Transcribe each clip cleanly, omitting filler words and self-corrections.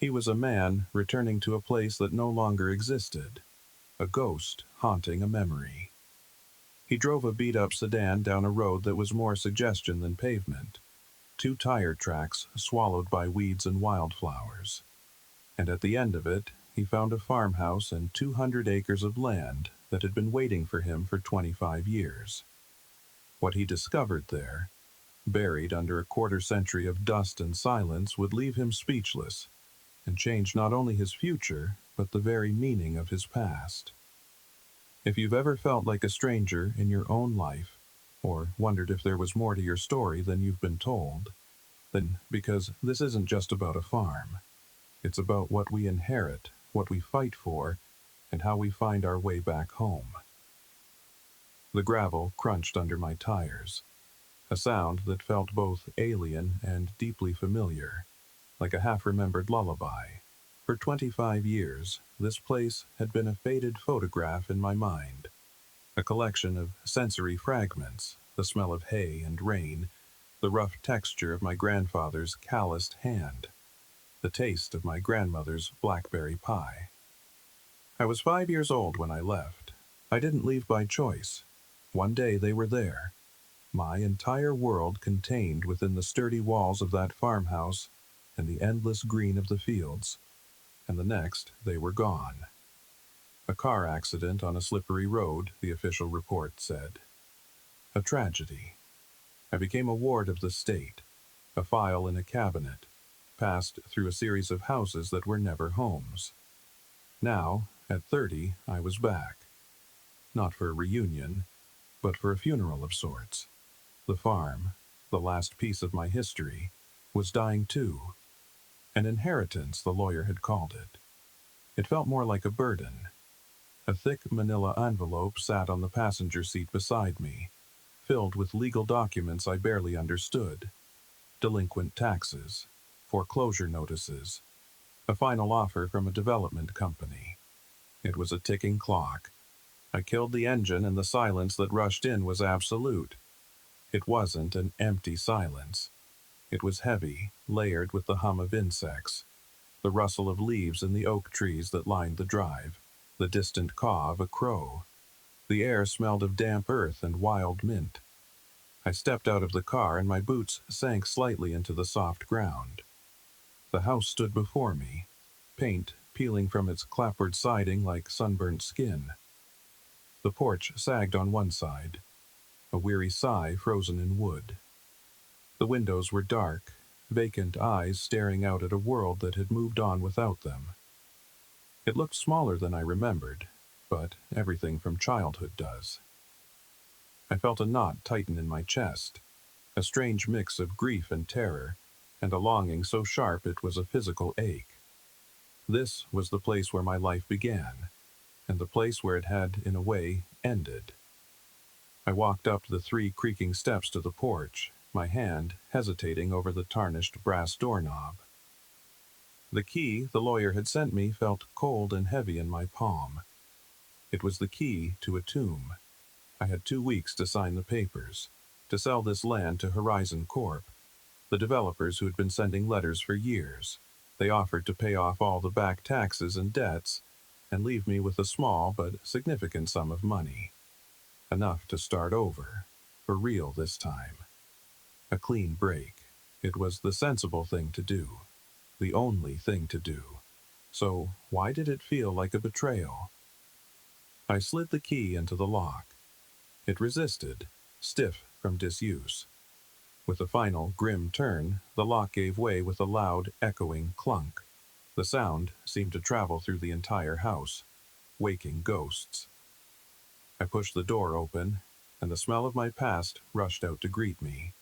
He was a man returning to a place that no longer existed, a ghost haunting a memory. He drove a beat-up sedan down a road that was more suggestion than pavement, two tire tracks swallowed by weeds and wildflowers. And at the end of it, he found a farmhouse and 200 acres of land that had been waiting for him for 25 years. What he discovered there, buried under a quarter-century of dust and silence, would leave him speechless and change not only his future, but the very meaning of his past. If you've ever felt like a stranger in your own life, or wondered if there was more to your story than you've been told, then because this isn't just about a farm. It's about what we inherit, what we fight for, and how we find our way back home. The gravel crunched under my tires, a sound that felt both alien and deeply familiar, like a half-remembered lullaby. For 25 years, this place had been a faded photograph in my mind, a collection of sensory fragments, the smell of hay and rain, the rough texture of my grandfather's calloused hand, the taste of my grandmother's blackberry pie. I was 5 years old when I left. I didn't leave by choice. One day they were there, my entire world contained within the sturdy walls of that farmhouse and the endless green of the fields, and the next they were gone. A car accident on a slippery road, the official report said. A tragedy. I became a ward of the state, a file in a cabinet, passed through a series of houses that were never homes. Now, at 30, I was back. Not for a reunion, but for a funeral of sorts. The farm, the last piece of my history, was dying too. An inheritance, the lawyer had called it. It felt more like a burden. A thick manila envelope sat on the passenger seat beside me, filled with legal documents I barely understood. Delinquent taxes, foreclosure notices, a final offer from a development company. It was a ticking clock. I killed the engine and the silence that rushed in was absolute. It wasn't an empty silence. It was heavy, layered with the hum of insects, the rustle of leaves in the oak trees that lined the drive, the distant caw of a crow. The air smelled of damp earth and wild mint. I stepped out of the car and my boots sank slightly into the soft ground. The house stood before me, paint peeling from its clapboard siding like sunburnt skin. The porch sagged on one side, a weary sigh frozen in wood. The windows were dark, vacant eyes staring out at a world that had moved on without them. It looked smaller than I remembered, but everything from childhood does. I felt a knot tighten in my chest, a strange mix of grief and terror, and a longing so sharp it was a physical ache. This was the place where my life began, and the place where it had, in a way, ended. I walked up the 3 creaking steps to the porch, my hand hesitating over the tarnished brass doorknob. The key the lawyer had sent me felt cold and heavy in my palm. It was the key to a tomb. I had 2 weeks to sign the papers, to sell this land to Horizon Corp., the developers who had been sending letters for years. They offered to pay off all the back taxes and debts and leave me with a small but significant sum of money. Enough to start over, for real this time. A clean break. It was the sensible thing to do, the only thing to do. So why did it feel like a betrayal? I slid the key into the lock. It resisted, stiff from disuse. With a final, grim turn, the lock gave way with a loud, echoing clunk. The sound seemed to travel through the entire house, waking ghosts. I pushed the door open, and the smell of my past rushed out to greet me.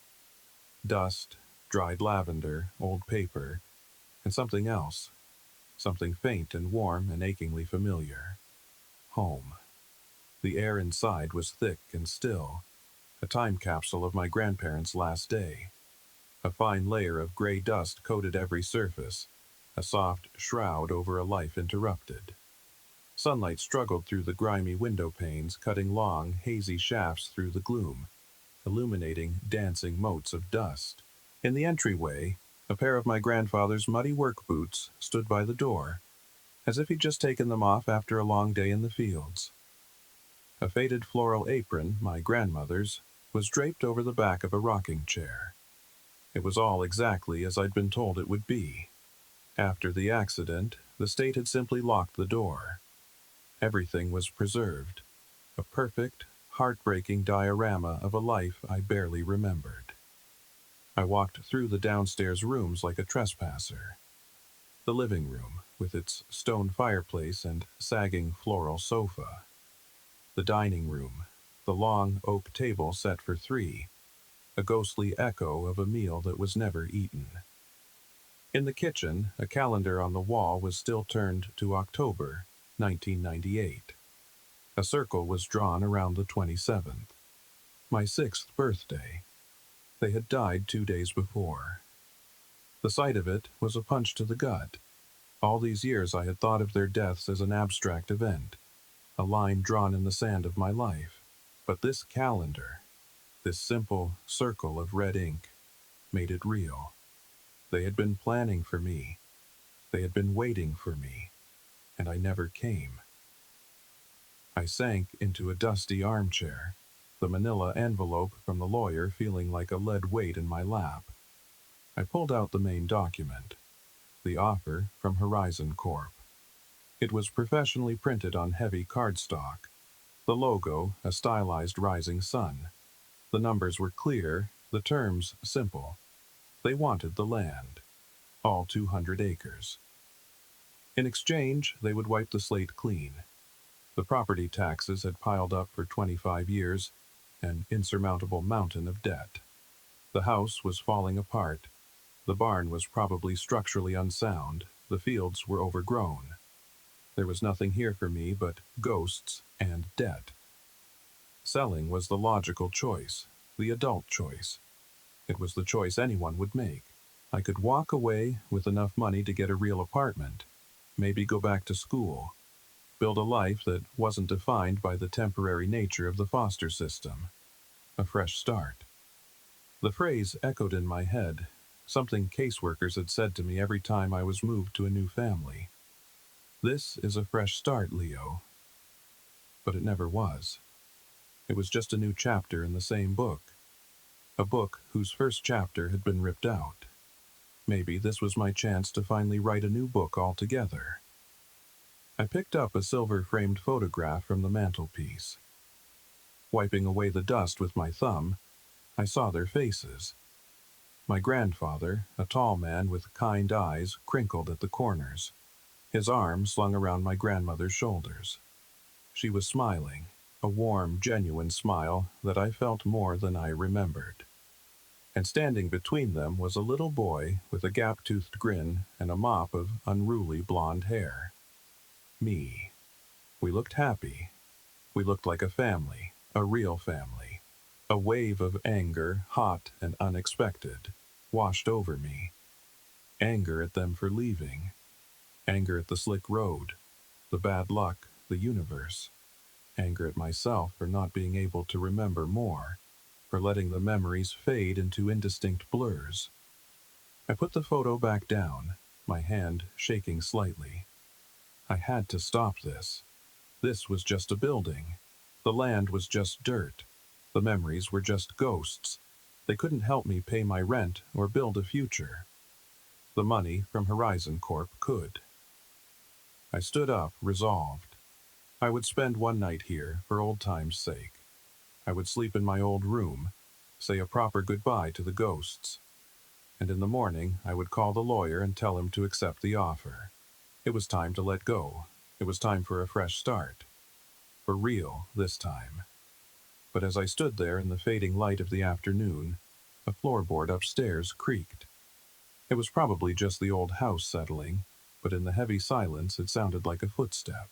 Dust, dried lavender, old paper, and something else. Something faint and warm and achingly familiar. Home. The air inside was thick and still, a time capsule of my grandparents' last day. A fine layer of gray dust coated every surface, a soft shroud over a life interrupted. Sunlight struggled through the grimy window panes, cutting long, hazy shafts through the gloom, illuminating dancing motes of dust. In the entryway, A pair of my grandfather's muddy work boots stood by the door, as if he'd just taken them off after a long day in the fields. A faded floral apron, my grandmother's, was draped over the back of a rocking chair. It was all exactly as I'd been told it would be. After the accident, the state had simply locked the door. Everything was preserved, a perfect, heartbreaking diorama of a life I barely remembered. I walked through the downstairs rooms like a trespasser. The living room, with its stone fireplace and sagging floral sofa. The dining room, the long oak table set for three, a ghostly echo of a meal that was never eaten. In the kitchen, a calendar on the wall was still turned to October 1998. A circle was drawn around the 27th, my 6th birthday. They had died 2 days before. The sight of it was a punch to the gut. All these years I had thought of their deaths as an abstract event, a line drawn in the sand of my life. But this calendar, this simple circle of red ink, made it real. They had been planning for me. They had been waiting for me, and I never came. I sank into a dusty armchair, the manila envelope from the lawyer feeling like a lead weight in my lap. I pulled out the main document, the offer from Horizon Corp. It was professionally printed on heavy cardstock, the logo a stylized rising sun. The numbers were clear, the terms simple. They wanted the land, all 200 acres. In exchange, they would wipe the slate clean. The property taxes had piled up for 25 years, an insurmountable mountain of debt. The house was falling apart. The barn was probably structurally unsound. The fields were overgrown. There was nothing here for me but ghosts and debt. Selling was the logical choice, the adult choice. It was the choice anyone would make. I could walk away with enough money to get a real apartment, maybe go back to school, build a life that wasn't defined by the temporary nature of the foster system. A fresh start. The phrase echoed in my head, something caseworkers had said to me every time I was moved to a new family. This is a fresh start, Leo. But it never was. It was just a new chapter in the same book. A book whose first chapter had been ripped out. Maybe this was my chance to finally write a new book altogether. I picked up a silver-framed photograph from the mantelpiece. Wiping away the dust with my thumb, I saw their faces. My grandfather, a tall man with kind eyes crinkled at the corners, his arm slung around my grandmother's shoulders. She was smiling, a warm, genuine smile that I felt more than I remembered. And standing between them was a little boy with a gap-toothed grin and a mop of unruly blonde hair. Me. We looked happy. We looked like a family, a real family. A wave of anger, hot and unexpected, washed over me. Anger at them for leaving. Anger at the slick road, the bad luck, the universe. Anger at myself for not being able to remember more, for letting the memories fade into indistinct blurs. I put the photo back down, my hand shaking slightly. I had to stop this. This was just a building. The land was just dirt. The memories were just ghosts. They couldn't help me pay my rent or build a future. The money from Horizon Corp could. I stood up, resolved. I would spend one night here for old time's sake. I would sleep in my old room, say a proper goodbye to the ghosts. And in the morning, I would call the lawyer and tell him to accept the offer. It was time to let go. It was time for a fresh start. For real, this time. But as I stood there in the fading light of the afternoon, a floorboard upstairs creaked. It was probably just the old house settling, but in the heavy silence it sounded like a footstep.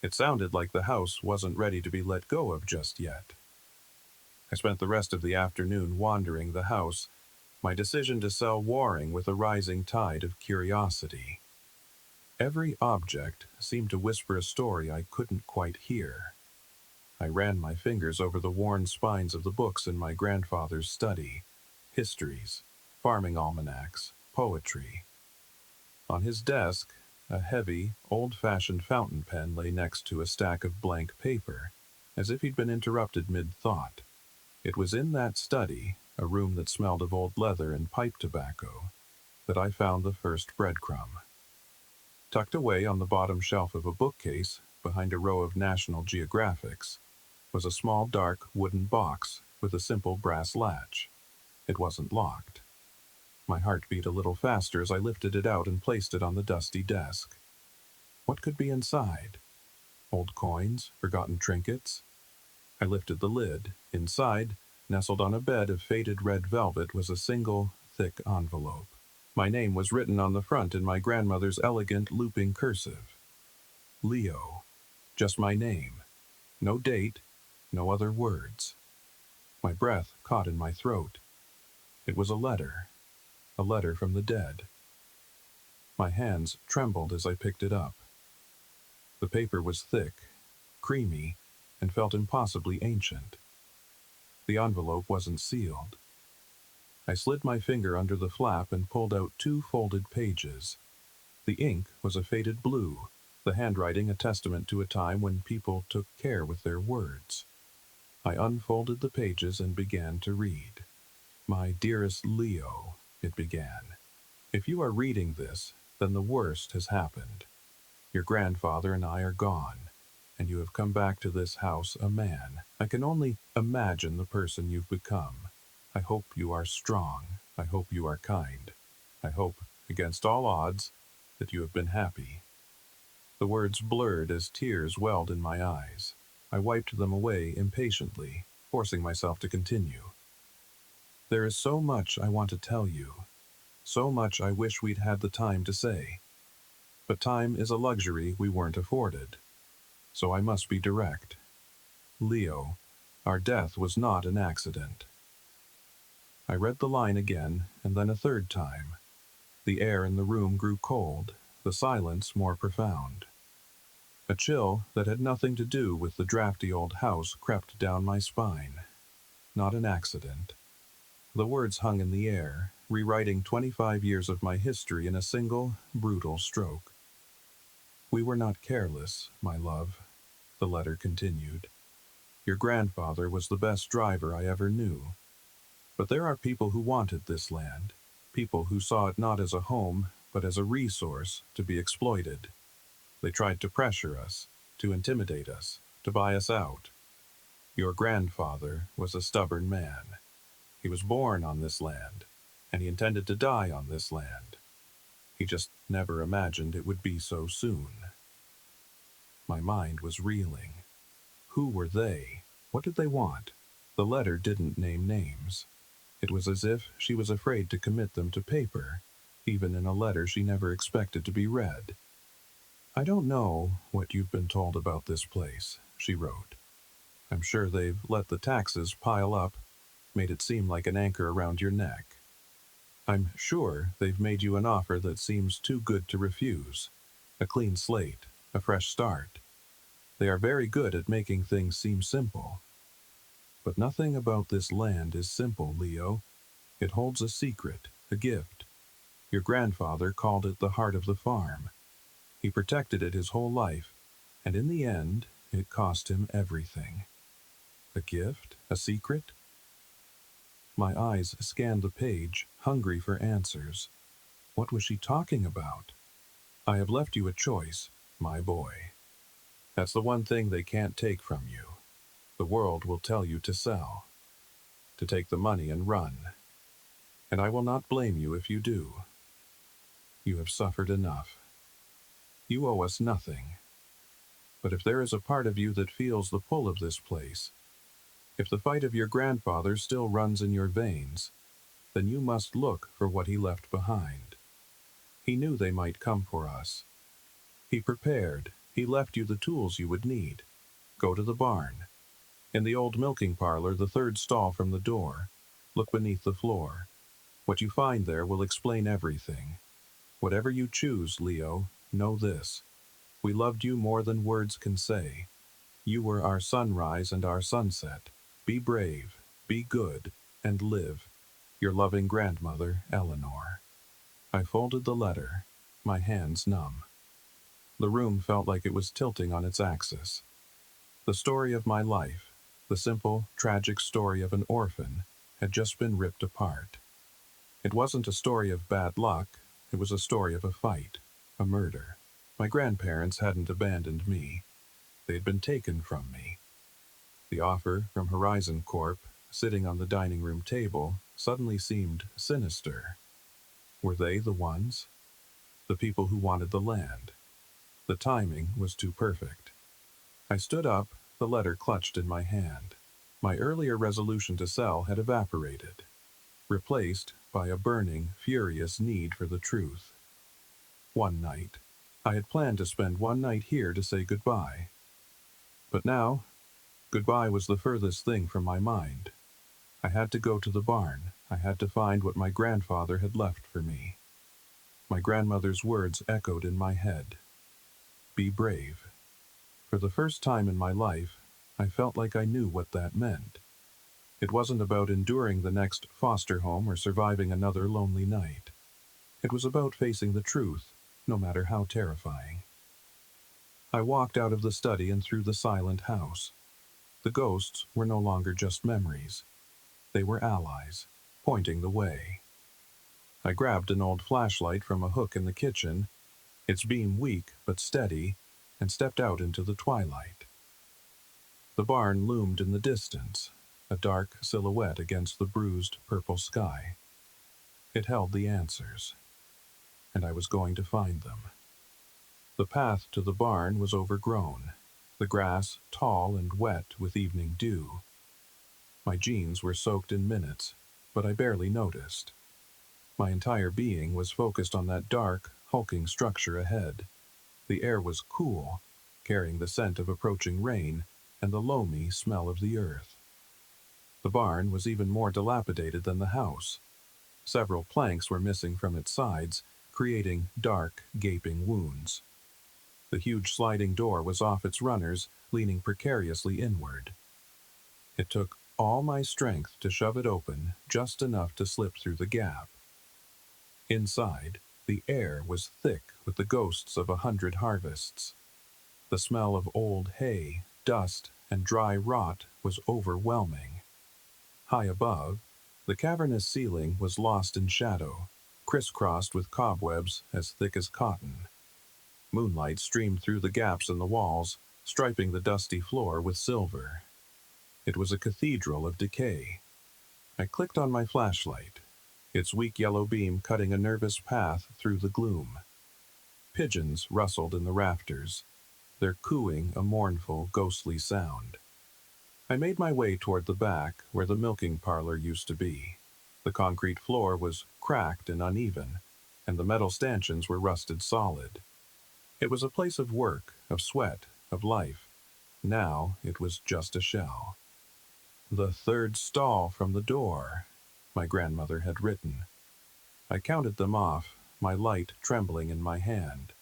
It sounded like the house wasn't ready to be let go of just yet. I spent the rest of the afternoon wandering the house, my decision to sell warring with a rising tide of curiosity. Every object seemed to whisper a story I couldn't quite hear. I ran my fingers over the worn spines of the books in my grandfather's study. Histories, farming almanacs, poetry. On his desk, a heavy, old-fashioned fountain pen lay next to a stack of blank paper, as if he'd been interrupted mid-thought. It was in that study, a room that smelled of old leather and pipe tobacco, that I found the first breadcrumb. Tucked away on the bottom shelf of a bookcase, behind a row of National Geographics, was a small dark wooden box with a simple brass latch. It wasn't locked. My heart beat a little faster as I lifted it out and placed it on the dusty desk. What could be inside? Old coins? Forgotten trinkets? I lifted the lid. Inside, nestled on a bed of faded red velvet, was a single, thick envelope. My name was written on the front in my grandmother's elegant, looping cursive. Leo. Just my name. No date, no other words. My breath caught in my throat. It was a letter from the dead. My hands trembled as I picked it up. The paper was thick, creamy, and felt impossibly ancient. The envelope wasn't sealed. I slid my finger under the flap and pulled out 2 folded pages. The ink was a faded blue, the handwriting a testament to a time when people took care with their words. I unfolded the pages and began to read. "My dearest Leo," it began. "If you are reading this, then the worst has happened. Your grandfather and I are gone, and you have come back to this house a man. I can only imagine the person you've become. I hope you are strong. I hope you are kind. I hope, against all odds, that you have been happy." The words blurred as tears welled in my eyes. I wiped them away impatiently, forcing myself to continue. "There is so much I want to tell you. So much I wish we'd had the time to say. But time is a luxury we weren't afforded. So I must be direct. Leo, our death was not an accident." I read the line again, and then a third time. The air in the room grew cold, the silence more profound. A chill that had nothing to do with the drafty old house crept down my spine. Not an accident. The words hung in the air, rewriting 25 years of my history in a single, brutal stroke. "We were not careless, my love," the letter continued. "Your grandfather was the best driver I ever knew. But there are people who wanted this land, people who saw it not as a home, but as a resource to be exploited. They tried to pressure us, to intimidate us, to buy us out. Your grandfather was a stubborn man. He was born on this land, and he intended to die on this land. He just never imagined it would be so soon." My mind was reeling. Who were they? What did they want? The letter didn't name names. It was as if she was afraid to commit them to paper, even in a letter she never expected to be read. "I don't know what you've been told about this place," she wrote. "I'm sure they've let the taxes pile up, made it seem like an anchor around your neck. I'm sure they've made you an offer that seems too good to refuse. A clean slate, a fresh start. They are very good at making things seem simple. But nothing about this land is simple, Leo. It holds a secret, a gift. Your grandfather called it the heart of the farm. He protected it his whole life, and in the end, it cost him everything." A gift? A secret? My eyes scanned the page, hungry for answers. What was she talking about? "I have left you a choice, my boy. That's the one thing they can't take from you. The world will tell you to sell, to take the money and run. And I will not blame you if you do. You have suffered enough. You owe us nothing. But if there is a part of you that feels the pull of this place, if the fight of your grandfather still runs in your veins, then you must look for what he left behind. He knew they might come for us. He prepared. He left you the tools you would need. Go to the barn. In the old milking parlor, the third stall from the door. Look beneath the floor. What you find there will explain everything. Whatever you choose, Leo, know this. We loved you more than words can say. You were our sunrise and our sunset. Be brave, be good, and live. Your loving grandmother, Eleanor." I folded the letter, my hands numb. The room felt like it was tilting on its axis. The story of my life, the simple, tragic story of an orphan, had just been ripped apart. It wasn't a story of bad luck, it was a story of a fight, a murder. My grandparents hadn't abandoned me. They had been taken from me. The offer from Horizon Corp, sitting on the dining room table, suddenly seemed sinister. Were they the ones? The people who wanted the land? The timing was too perfect. I stood up, the letter clutched in my hand. My earlier resolution to sell had evaporated, replaced by a burning, furious need for the truth. One night. I had planned to spend one night here to say goodbye. But now, goodbye was the furthest thing from my mind. I had to go to the barn. I had to find what my grandfather had left for me. My grandmother's words echoed in my head. Be brave. For the first time in my life, I felt like I knew what that meant. It wasn't about enduring the next foster home or surviving another lonely night. It was about facing the truth, no matter how terrifying. I walked out of the study and through the silent house. The ghosts were no longer just memories. They were allies, pointing the way. I grabbed an old flashlight from a hook in the kitchen, its beam weak but steady, and stepped out into the twilight. The barn loomed in the distance, a dark silhouette against the bruised purple sky. It held the answers, and I was going to find them. The path to the barn was overgrown, the grass tall and wet with evening dew. My jeans were soaked in minutes, but I barely noticed. My entire being was focused on that dark, hulking structure ahead. The air was cool, carrying the scent of approaching rain and the loamy smell of the earth. The barn was even more dilapidated than the house. Several planks were missing from its sides, creating dark, gaping wounds. The huge sliding door was off its runners, leaning precariously inward. It took all my strength to shove it open, just enough to slip through the gap. Inside, the air was thick with the ghosts of 100 harvests. The smell of old hay, dust, and dry rot was overwhelming. High above, the cavernous ceiling was lost in shadow, crisscrossed with cobwebs as thick as cotton. Moonlight streamed through the gaps in the walls, striping the dusty floor with silver. It was a cathedral of decay. I clicked on my flashlight, its weak yellow beam cutting a nervous path through the gloom. Pigeons rustled in the rafters, their cooing a mournful, ghostly sound. I made my way toward the back, where the milking parlor used to be. The concrete floor was cracked and uneven, and the metal stanchions were rusted solid. It was a place of work, of sweat, of life. Now it was just a shell. The third stall from the door, my grandmother had written. I counted them off, my light trembling in my hand.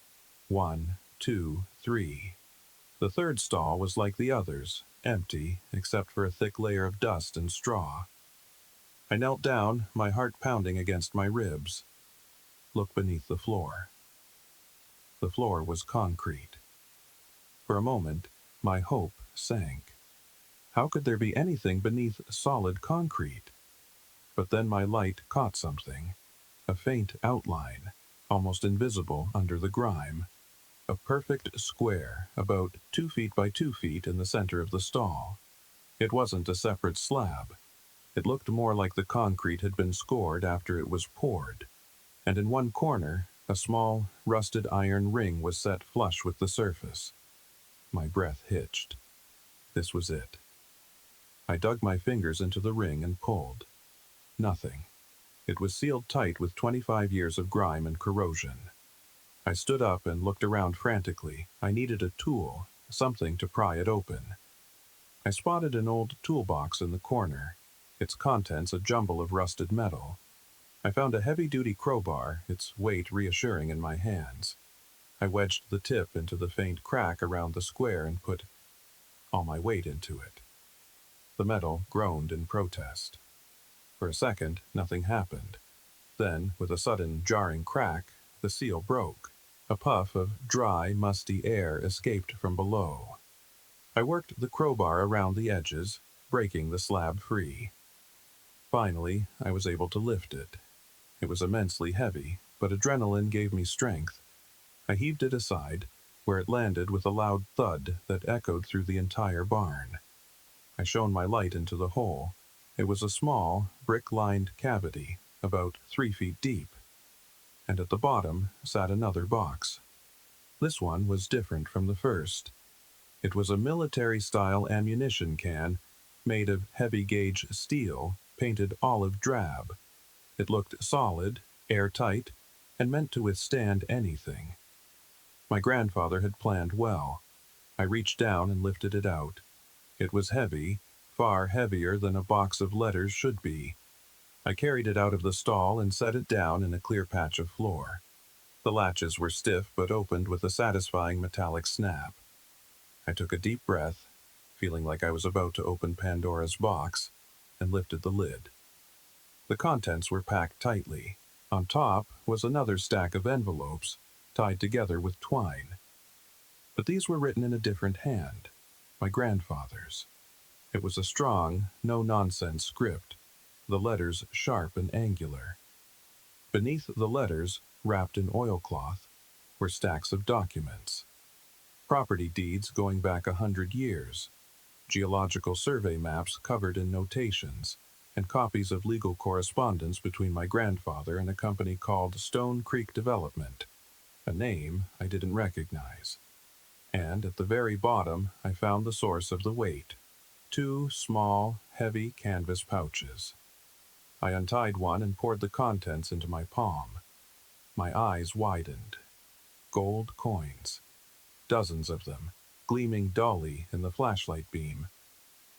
1, 2, 3. The third stall was like the others, empty except for a thick layer of dust and straw. I knelt down, my heart pounding against my ribs. Looked beneath the floor. The floor was concrete. For a moment, my hope sank. How could there be anything beneath solid concrete? But then my light caught something, a faint outline, almost invisible under the grime. A perfect square, about 2 feet by 2 feet in the center of the stall. It wasn't a separate slab. It looked more like the concrete had been scored after it was poured. And in one corner, a small, rusted iron ring was set flush with the surface. My breath hitched. This was it. I dug my fingers into the ring and pulled. Nothing. It was sealed tight with 25 years of grime and corrosion. I stood up and looked around frantically. I needed a tool, something to pry it open. I spotted an old toolbox in the corner, its contents a jumble of rusted metal. I found a heavy-duty crowbar, its weight reassuring in my hands. I wedged the tip into the faint crack around the square and put all my weight into it. The metal groaned in protest. For a second, nothing happened. Then, with a sudden, jarring crack, the seal broke. A puff of dry, musty air escaped from below. I worked the crowbar around the edges, breaking the slab free. Finally, I was able to lift it. It was immensely heavy, but adrenaline gave me strength. I heaved it aside, where it landed with a loud thud that echoed through the entire barn. I shone my light into the hole. It was a small, brick-lined cavity, about 3 feet deep, and at the bottom sat another box. This one was different from the first. It was a military-style ammunition can, made of heavy-gauge steel, painted olive drab. It looked solid, airtight, and meant to withstand anything. My grandfather had planned well. I reached down and lifted it out. It was heavy, far heavier than a box of letters should be. I carried it out of the stall and set it down in a clear patch of floor. The latches were stiff but opened with a satisfying metallic snap. I took a deep breath, feeling like I was about to open Pandora's box, and lifted the lid. The contents were packed tightly. On top was another stack of envelopes, tied together with twine. But these were written in a different hand, my grandfather's. It was a strong, no-nonsense script, the letters sharp and angular. Beneath the letters, wrapped in oilcloth, were stacks of documents. Property deeds going back 100 years, geological survey maps covered in notations, and copies of legal correspondence between my grandfather and a company called Stone Creek Development, a name I didn't recognize. And at the very bottom, I found the source of the weight: 2 small, heavy canvas pouches. I untied one and poured the contents into my palm. My eyes widened. Gold coins. Dozens of them, gleaming dully in the flashlight beam.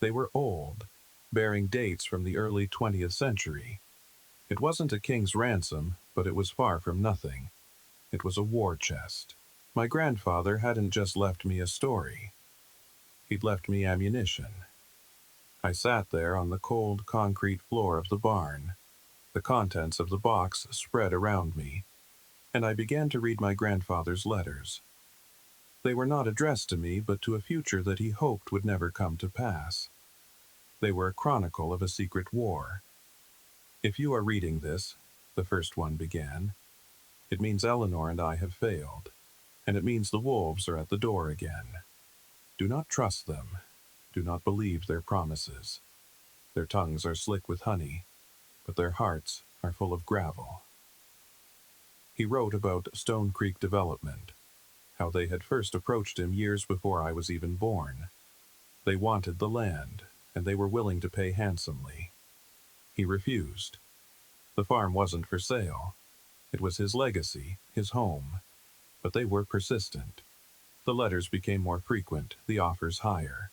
They were old, bearing dates from the early 20th century. It wasn't a king's ransom, but it was far from nothing. It was a war chest. My grandfather hadn't just left me a story. He'd left me ammunition. I sat there on the cold concrete floor of the barn. The contents of the box spread around me, and I began to read my grandfather's letters. They were not addressed to me, but to a future that he hoped would never come to pass. They were a chronicle of a secret war. "If you are reading this," the first one began, "it means Eleanor and I have failed, and it means the wolves are at the door again. Do not trust them. Do not believe their promises. Their tongues are slick with honey, but their hearts are full of gravel." He wrote about Stone Creek Development, how they had first approached him years before I was even born. They wanted the land, and they were willing to pay handsomely. He refused. The farm wasn't for sale. It was his legacy, his home. But they were persistent. The letters became more frequent, the offers higher.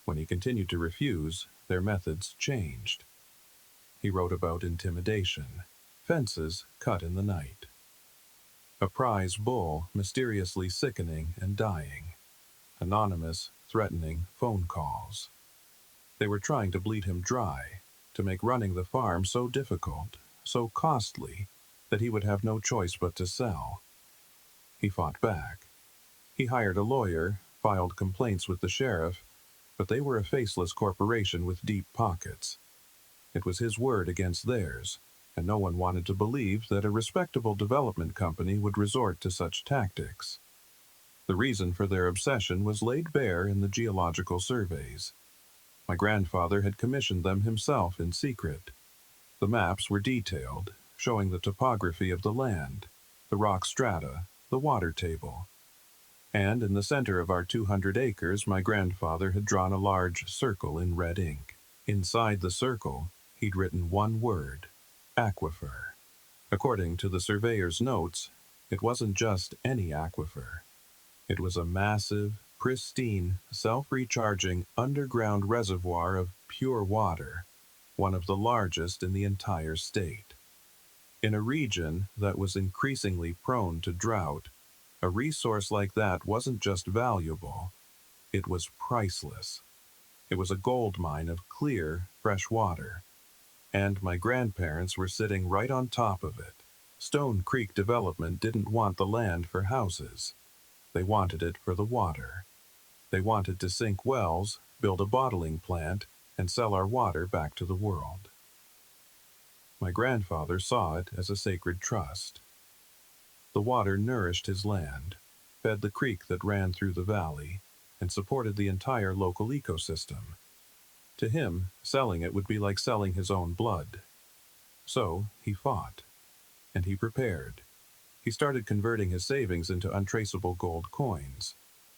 When he continued to refuse, their methods changed. He wrote about intimidation, fences cut in the night, a prize bull mysteriously sickening and dying, anonymous, threatening phone calls. They were trying to bleed him dry, to make running the farm so difficult, so costly, that he would have no choice but to sell. He fought back. He hired a lawyer, filed complaints with the sheriff, but they were a faceless corporation with deep pockets. It was his word against theirs, and no one wanted to believe that a respectable development company would resort to such tactics. The reason for their obsession was laid bare in the geological surveys. My grandfather had commissioned them himself in secret. The maps were detailed, showing the topography of the land, the rock strata, the water table. And in the center of our 200 acres, my grandfather had drawn a large circle in red ink. Inside the circle, he'd written one word: aquifer. According to the surveyor's notes, it wasn't just any aquifer. It was a massive, pristine, self-recharging underground reservoir of pure water, one of the largest in the entire state. In a region that was increasingly prone to drought, a resource like that wasn't just valuable, it was priceless. It was a gold mine of clear, fresh water. and my grandparents were sitting right on top of it. Stone Creek Development didn't want the land for houses. They wanted it for the water. They wanted to sink wells, build a bottling plant, and sell our water back to the world. My grandfather saw it as a sacred trust. The water nourished his land, fed the creek that ran through the valley, and supported the entire local ecosystem. To him, selling it would be like selling his own blood. So he fought, and he prepared. He started converting his savings into untraceable gold coins,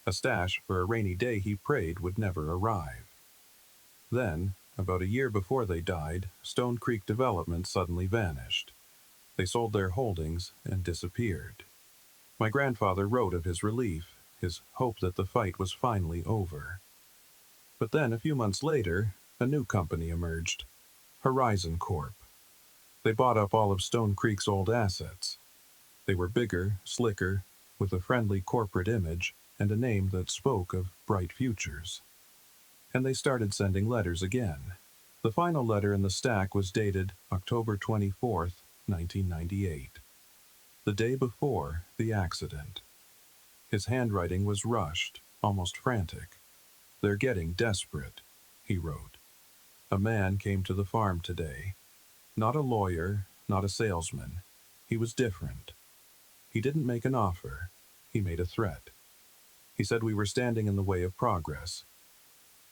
a stash for a rainy day he prayed would never arrive. Then, about a year before they died, Stone Creek Development suddenly vanished. They sold their holdings and disappeared. My grandfather wrote of his relief, his hope that the fight was finally over. But then, a few months later, a new company emerged, Horizon Corp. They bought up all of Stone Creek's old assets. They were bigger, slicker, with a friendly corporate image and a name that spoke of bright futures. And they started sending letters again. The final letter in the stack was dated October 24th, 1998, the day before the accident. His handwriting was rushed, almost frantic. "They're getting desperate," he wrote. "A man came to the farm today. Not a lawyer, not a salesman. He was different. He didn't make an offer. He made a threat. He said we were standing in the way of progress.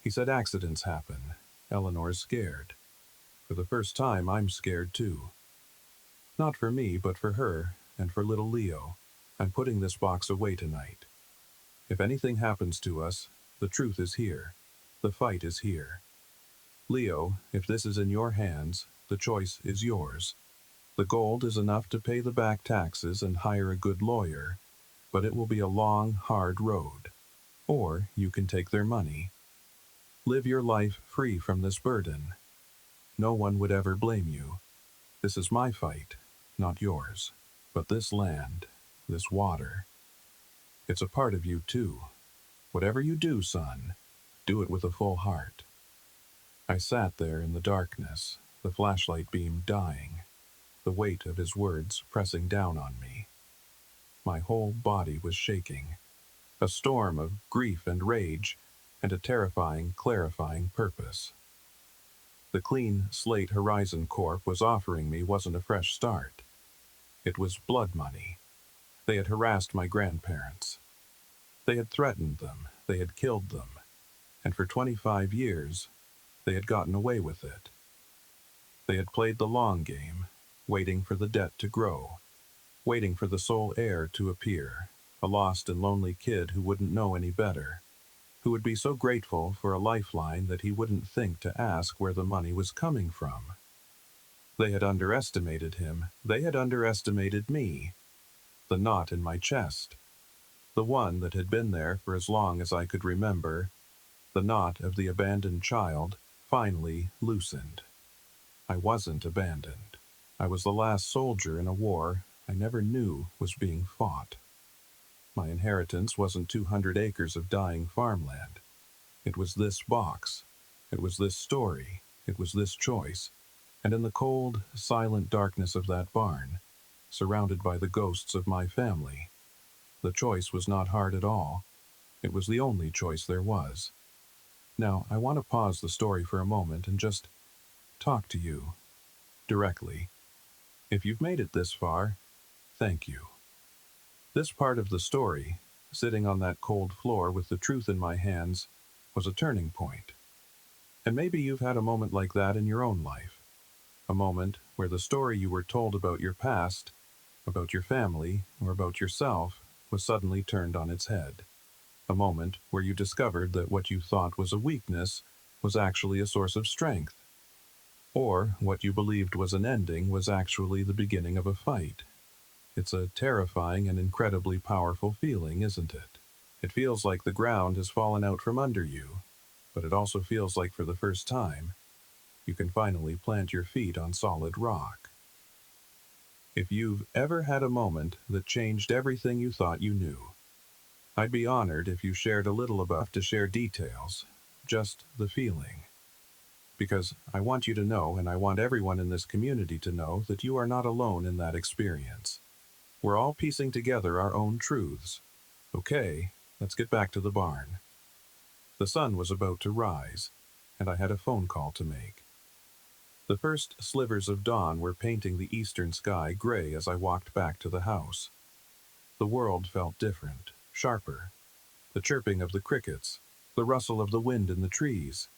He said accidents happen. Eleanor's scared. For the first time, I'm scared too. Not for me, but for her, and for little Leo. I'm putting this box away tonight. If anything happens to us, the truth is here. The fight is here. Leo, if this is in your hands, the choice is yours. The gold is enough to pay the back taxes and hire a good lawyer, but it will be a long, hard road. Or you can take their money. Live your life free from this burden. No one would ever blame you. This is my fight, not yours. But this land, this water, it's a part of you too. Whatever you do, son, do it with a full heart." I sat there in the darkness, the flashlight beam dying, the weight of his words pressing down on me. My whole body was shaking, a storm of grief and rage, and a terrifying, clarifying purpose. The clean slate Horizon Corp was offering me wasn't a fresh start. It was blood money. They had harassed my grandparents. They had threatened them. They had killed them. And for 25 years, they had gotten away with it. They had played the long game, waiting for the debt to grow, waiting for the sole heir to appear, a lost and lonely kid who wouldn't know any better, who would be so grateful for a lifeline that he wouldn't think to ask where the money was coming from. They had underestimated him. They had underestimated me. The knot in my chest, the one that had been there for as long as I could remember, the knot of the abandoned child, finally loosened. I wasn't abandoned. I was the last soldier in a war I never knew was being fought. My inheritance wasn't 200 acres of dying farmland. It was this box. It was this story. It was this choice. And in the cold, silent darkness of that barn, surrounded by the ghosts of my family, the choice was not hard at all. It was the only choice there was. Now, I want to pause the story for a moment and just talk to you, directly. If you've made it this far, thank you. This part of the story, sitting on that cold floor with the truth in my hands, was a turning point. And maybe you've had a moment like that in your own life. A moment where the story you were told about your past, about your family, or about yourself was suddenly turned on its head. A moment where you discovered that what you thought was a weakness was actually a source of strength. Or what you believed was an ending was actually the beginning of a fight. It's a terrifying and incredibly powerful feeling, isn't it? It feels like the ground has fallen out from under you, but it also feels like for the first time, you can finally plant your feet on solid rock. If you've ever had a moment that changed everything you thought you knew, I'd be honored if you shared a little about to share details, just the feeling. because I want you to know, and I want everyone in this community to know, that you are not alone in that experience. We're all piecing together our own truths. Okay, let's get back to the barn. The sun was about to rise, and I had a phone call to make. The first slivers of dawn were painting the eastern sky gray as I walked back to the house. The world felt different, sharper. The chirping of the crickets, the rustle of the wind in the trees.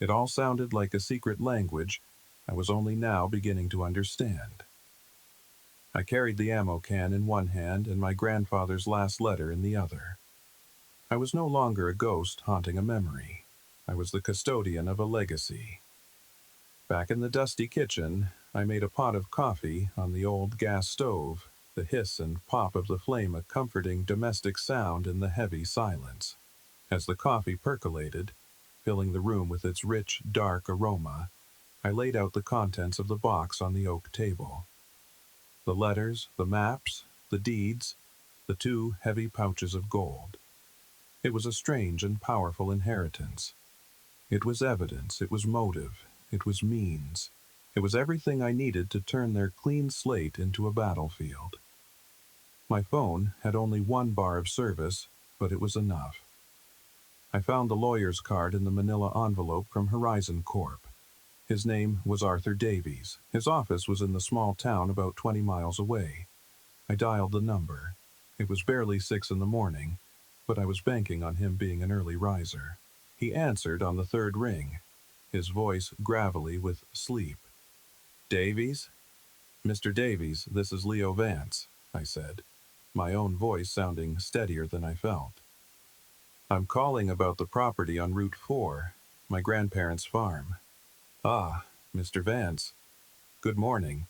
It all sounded like a secret language I was only now beginning to understand. I carried the ammo can in one hand and my grandfather's last letter in the other. I was no longer a ghost haunting a memory. I was the custodian of a legacy. Back in the dusty kitchen, I made a pot of coffee on the old gas stove, the hiss and pop of the flame a comforting domestic sound in the heavy silence. As the coffee percolated, filling the room with its rich, dark aroma, I laid out the contents of the box on the oak table. The letters, the maps, the deeds, the 2 heavy pouches of gold. It was a strange and powerful inheritance. It was evidence, it was motive, it was means. It was everything I needed to turn their clean slate into a battlefield. My phone had only 1 bar of service, but it was enough. I found the lawyer's card in the manila envelope from Horizon Corp. His name was Arthur Davies. His office was in the small town about 20 miles away. I dialed the number. It was barely 6 in the morning, but I was banking on him being an early riser. He answered on the 3rd ring, his voice gravelly with sleep. "Davies? Mr. Davies, this is Leo Vance," I said, my own voice sounding steadier than I felt. "I'm calling about the property on Route 4, my grandparents' farm." "Ah, Mr. Vance. Good morning.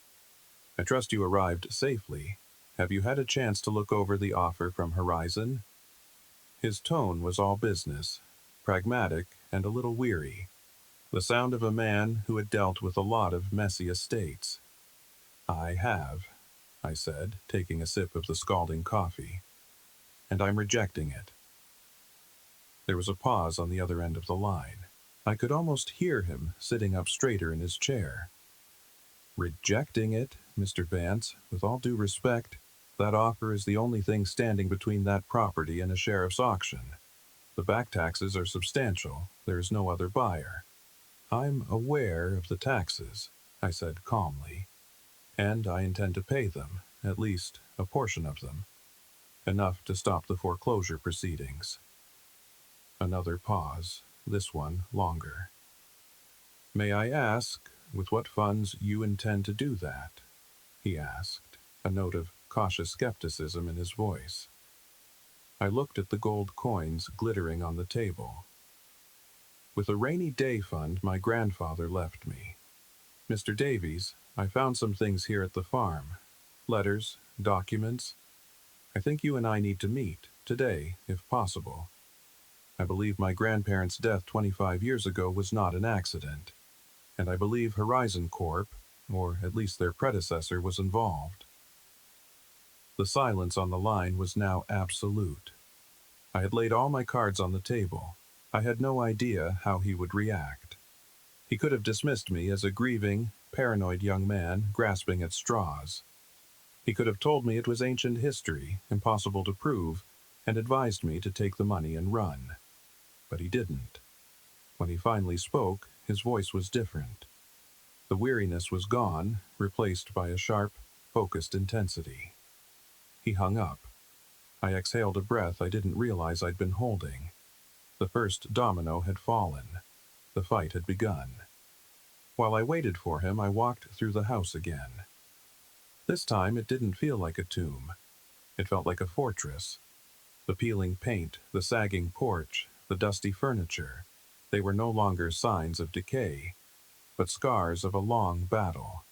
I trust you arrived safely. Have you had a chance to look over the offer from Horizon?" His tone was all business, pragmatic and a little weary, the sound of a man who had dealt with a lot of messy estates. "I have," I said, taking a sip of the scalding coffee, "and I'm rejecting it." There was a pause on the other end of the line. I could almost hear him sitting up straighter in his chair. "Rejecting it, Mr. Vance, with all due respect, that offer is the only thing standing between that property and a sheriff's auction. The back taxes are substantial. There is no other buyer." "I'm aware of the taxes," I said calmly, "and I intend to pay them, at least a portion of them. Enough to stop the foreclosure proceedings." Another pause, this one longer. "May I ask with what funds you intend to do that?" he asked, a note of cautious skepticism in his voice. I looked at the gold coins glittering on the table. "With a rainy day fund my grandfather left me. Mr. Davies, I found some things here at the farm. Letters, documents. I think you and I need to meet, today, if possible. I believe my grandparents' death 25 years ago was not an accident, and I believe Horizon Corp., or at least their predecessor, was involved." The silence on the line was now absolute. I had laid all my cards on the table. I had no idea how he would react. He could have dismissed me as a grieving, paranoid young man grasping at straws. He could have told me it was ancient history, impossible to prove, and advised me to take the money and run. But he didn't. When he finally spoke, his voice was different. The weariness was gone, replaced by a sharp, focused intensity. He hung up. I exhaled a breath I didn't realize I'd been holding. The first domino had fallen. The fight had begun. While I waited for him, I walked through the house again. This time it didn't feel like a tomb. It felt like a fortress. The peeling paint, the sagging porch, the dusty furniture, they were no longer signs of decay, but scars of a long battle.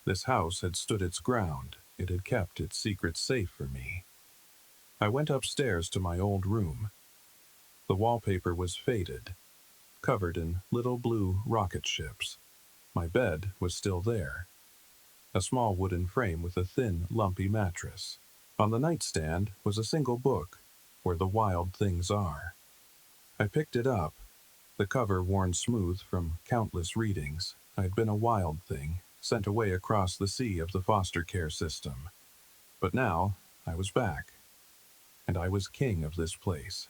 This house had stood its ground. It had kept its secrets safe for me. I went upstairs to my old room. The wallpaper was faded, covered in little blue rocket ships. My bed was still there, a small wooden frame with a thin, lumpy mattress. On the nightstand was a single book, Where the Wild Things Are. I picked it up. The cover worn smooth from countless readings. I had been a wild thing, sent away across the sea of the foster care system. But now, I was back, and I was king of this place.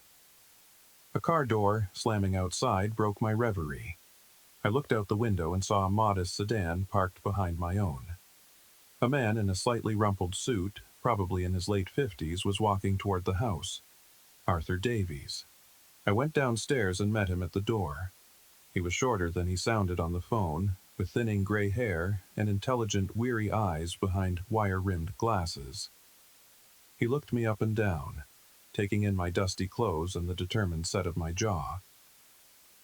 A car door, slamming outside, broke my reverie. I looked out the window and saw a modest sedan parked behind my own. A man in a slightly rumpled suit, probably in his late 50s, was walking toward the house. Arthur Davies. I went downstairs and met him at the door. He was shorter than he sounded on the phone, with thinning gray hair and intelligent, weary eyes behind wire-rimmed glasses. He looked me up and down, taking in my dusty clothes and the determined set of my jaw.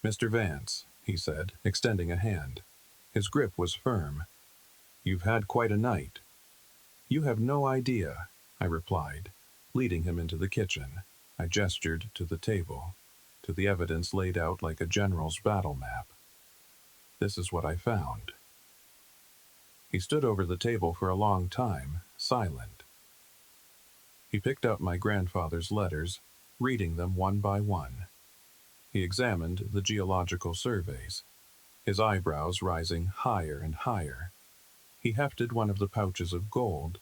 "Mr. Vance," he said, extending a hand. His grip was firm. "You've had quite a night." "You have no idea," I replied, leading him into the kitchen. I gestured to the table, to the evidence laid out like a general's battle map. "This is what I found." He stood over the table for a long time, silent. He picked up my grandfather's letters, reading them one by one. He examined the geological surveys, his eyebrows rising higher and higher. He hefted one of the pouches of gold,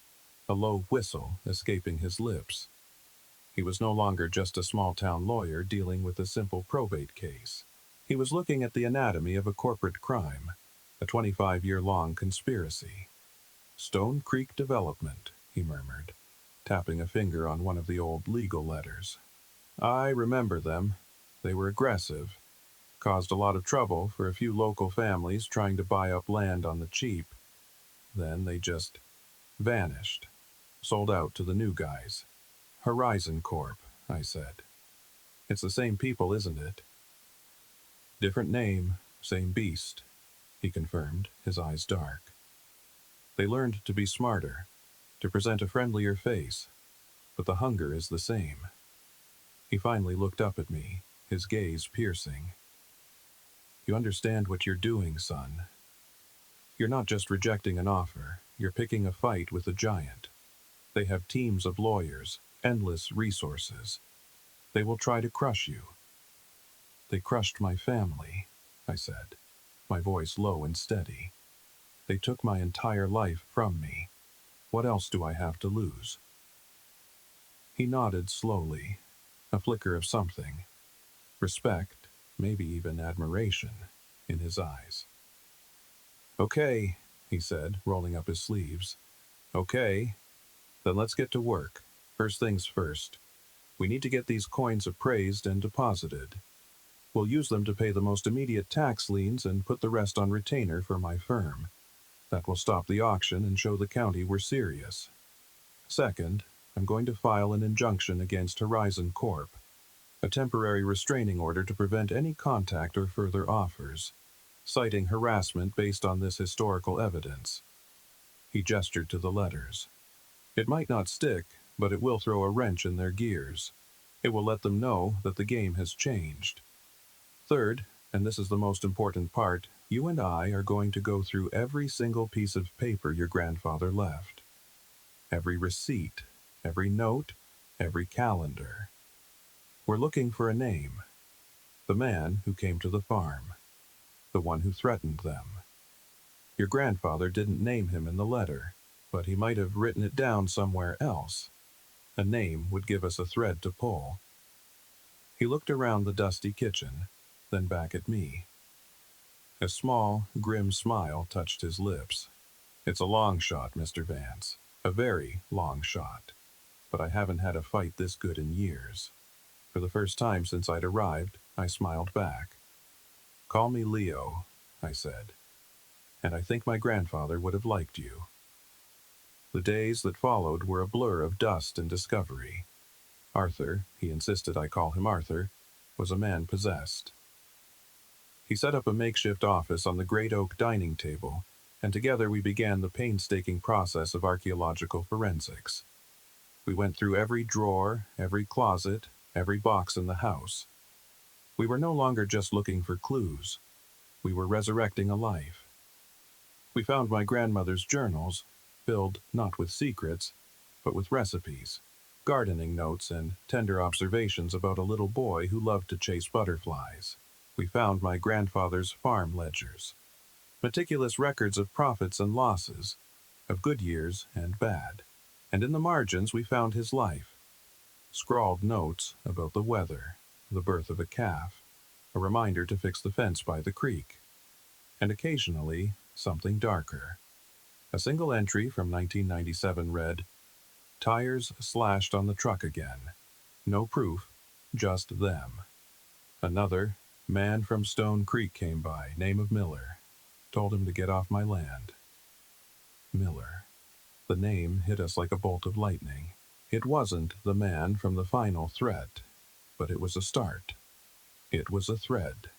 a low whistle escaping his lips. He was no longer just a small-town lawyer dealing with a simple probate case. He was looking at the anatomy of a corporate crime, a 25-year-long conspiracy. "Stone Creek Development," he murmured, tapping a finger on one of the old legal letters. "I remember them. They were aggressive, caused a lot of trouble for a few local families trying to buy up land on the cheap. Then they just vanished, sold out to the new guys." "Horizon Corp," I said. "It's the same people, isn't it?" "Different name, same beast," he confirmed, his eyes dark. "They learned to be smarter, to present a friendlier face, but the hunger is the same." He finally looked up at me, his gaze piercing. "You understand what you're doing, son. You're not just rejecting an offer, you're picking a fight with a giant. They have teams of lawyers, endless resources. They will try to crush you." "They crushed my family," I said, my voice low and steady. "They took my entire life from me. What else do I have to lose?" He nodded slowly, a flicker of something, respect, maybe even admiration, in his eyes. "Okay," he said, rolling up his sleeves. "Okay, then let's get to work. First things first. We need to get these coins appraised and deposited. We'll use them to pay the most immediate tax liens and put the rest on retainer for my firm. That will stop the auction and show the county we're serious. Second, I'm going to file an injunction against Horizon Corp., a temporary restraining order to prevent any contact or further offers, citing harassment based on this historical evidence." He gestured to the letters. "It might not stick, but it will throw a wrench in their gears. It will let them know that the game has changed. Third, and this is the most important part, you and I are going to go through every single piece of paper your grandfather left. Every receipt, every note, every calendar. We're looking for a name. The man who came to the farm. The one who threatened them. Your grandfather didn't name him in the letter, but he might have written it down somewhere else. A name would give us a thread to pull." He looked around the dusty kitchen, then back at me. A small, grim smile touched his lips. "It's a long shot, Mr. Vance. A very long shot. But I haven't had a fight this good in years." For the first time since I'd arrived, I smiled back. "Call me Leo," I said. "And I think my grandfather would have liked you." The days that followed were a blur of dust and discovery. Arthur, he insisted I call him Arthur, was a man possessed. He set up a makeshift office on the great oak dining table, and together we began the painstaking process of archaeological forensics. We went through every drawer, every closet, every box in the house. We were no longer just looking for clues. We were resurrecting a life. We found my grandmother's journals, filled not with secrets, but with recipes, gardening notes, and tender observations about a little boy who loved to chase butterflies. We found my grandfather's farm ledgers, meticulous records of profits and losses, of good years and bad. And in the margins we found his life, scrawled notes about the weather, the birth of a calf, a reminder to fix the fence by the creek, and occasionally something darker. A single entry from 1997 read, "Tires slashed on the truck again. No proof, just them." Another, "Man from Stone Creek came by, name of Miller. Told him to get off my land." Miller. The name hit us like a bolt of lightning. It wasn't the man from the final threat, but it was a start. It was a thread.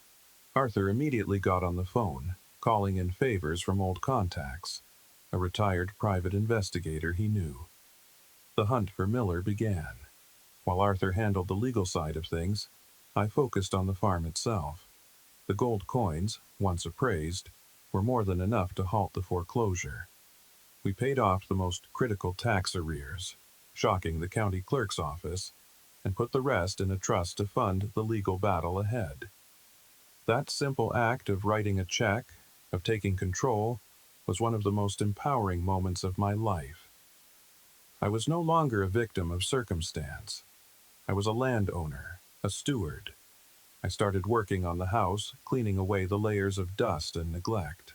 Arthur immediately got on the phone, calling in favors from old contacts, a retired private investigator he knew. The hunt for Miller began. While Arthur handled the legal side of things, I focused on the farm itself. The gold coins, once appraised, were more than enough to halt the foreclosure. We paid off the most critical tax arrears, shocking the county clerk's office, and put the rest in a trust to fund the legal battle ahead. That simple act of writing a check, of taking control, was one of the most empowering moments of my life. I was no longer a victim of circumstance. I was a landowner, a steward. I started working on the house, cleaning away the layers of dust and neglect.